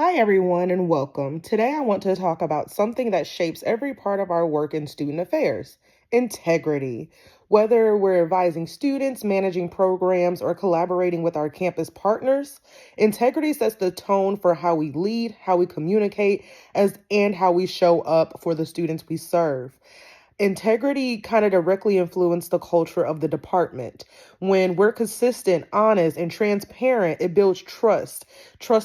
Hi, everyone, and welcome. Today, I want to talk about something that shapes every part of our work in student affairs: integrity. Whether we're advising students, managing programs, or collaborating with our campus partners, integrity sets the tone for how we lead, how we communicate, and how we show up for the students we serve. Integrity kind of directly influenced the culture of the department. When we're consistent, honest, and transparent, it builds trust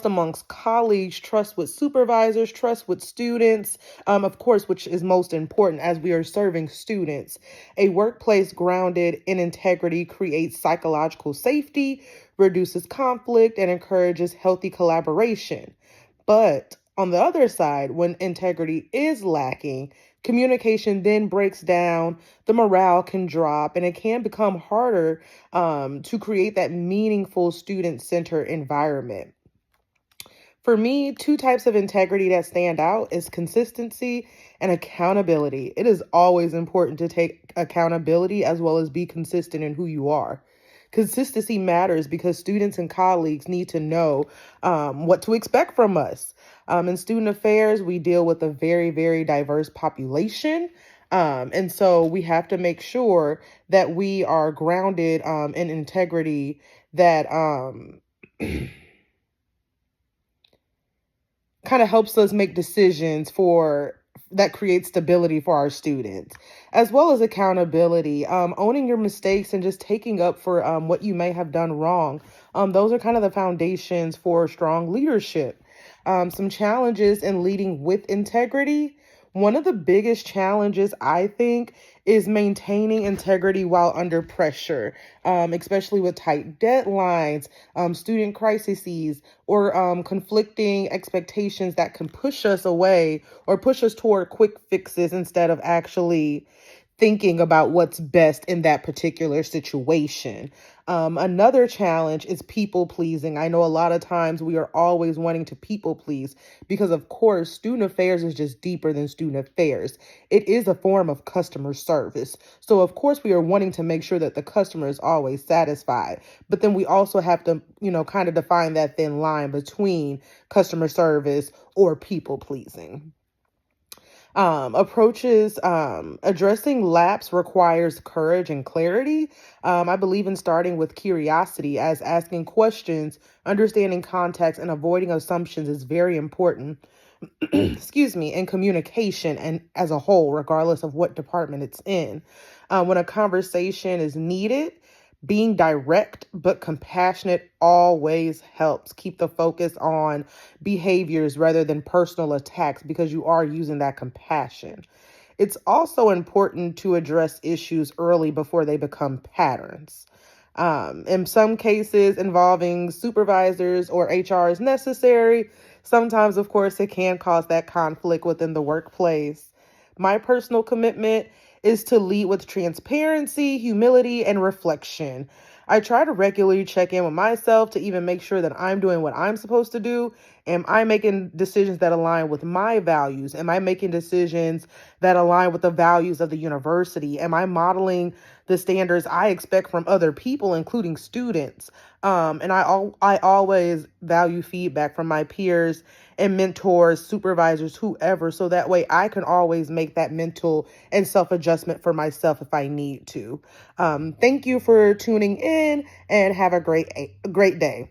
amongst colleagues, trust with supervisors, trust with students, of course, which is most important as we are serving students. A workplace grounded in integrity creates psychological safety, reduces conflict, and encourages healthy collaboration. But on the other side, when integrity is lacking, communication then breaks down, the morale can drop, and it can become harder to create that meaningful student centered environment. For me, two types of integrity that stand out is consistency and accountability. It is always important to take accountability as well as be consistent in who you are. Consistency matters because students and colleagues need to know what to expect from us. In student affairs, we deal with a very, very diverse population. And so we have to make sure that we are grounded in integrity that kind of helps us make decisions for that create stability for our students, as well as accountability, owning your mistakes and just taking up for what you may have done wrong. Those are kind of the foundations for strong leadership. Some challenges in leading with integrity. One of the biggest challenges, I think, is maintaining integrity while under pressure, especially with tight deadlines, student crises, or conflicting expectations that can push us away or push us toward quick fixes instead of actually thinking about what's best in that particular situation. Another challenge is people pleasing. I know a lot of times we are always wanting to people please because, of course, student affairs is just deeper than student affairs. It is a form of customer service. So, of course, we are wanting to make sure that the customer is always satisfied. But then we also have to, kind of define that thin line between customer service or people pleasing. Approaches addressing lapse requires courage and clarity. I believe in starting with curiosity, as asking questions, understanding context, and avoiding assumptions is very important. Excuse me, in communication and as a whole, regardless of what department it's in. When a conversation is needed, being direct but compassionate always helps. Keep the focus on behaviors rather than personal attacks because you are using that compassion. It's also important to address issues early before they become patterns. In some cases, involving supervisors or HR is necessary. Sometimes, of course, it can cause that conflict within the workplace. My personal commitment is to lead with transparency, humility, and reflection. I try to regularly check in with myself to even make sure that I'm doing what I'm supposed to do. Am I making decisions that align with my values? Am I making decisions that align with the values of the university? Am I modeling the standards I expect from other people, including students? I always value feedback from my peers and mentors, supervisors, whoever, so that way I can always make that mental and self adjustment for myself if I need to. Thank you for tuning in and have a great day.